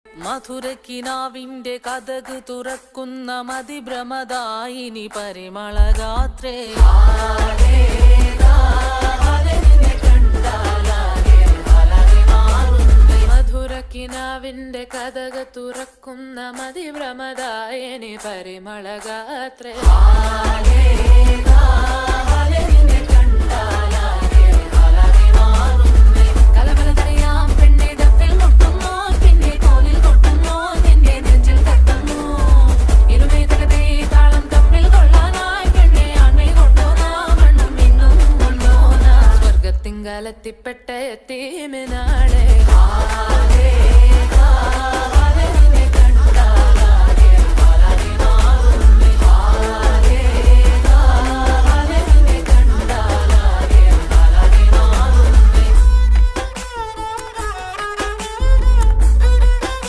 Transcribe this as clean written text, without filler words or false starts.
മധുരക്കിനാവിന്റെ കഥക് തുറക്കുന്ന മതിഭ്രമദായിനി പരിമളഗാത്രേ. മധുരക്കിനാവിന്റെ കഥക് തുറക്കുന്ന മതിഭ്രമദായിനി പരിമളഗാത്രേ. തിങ്കാലത്തിപ്പെട്ട എത്തീമിനാളെ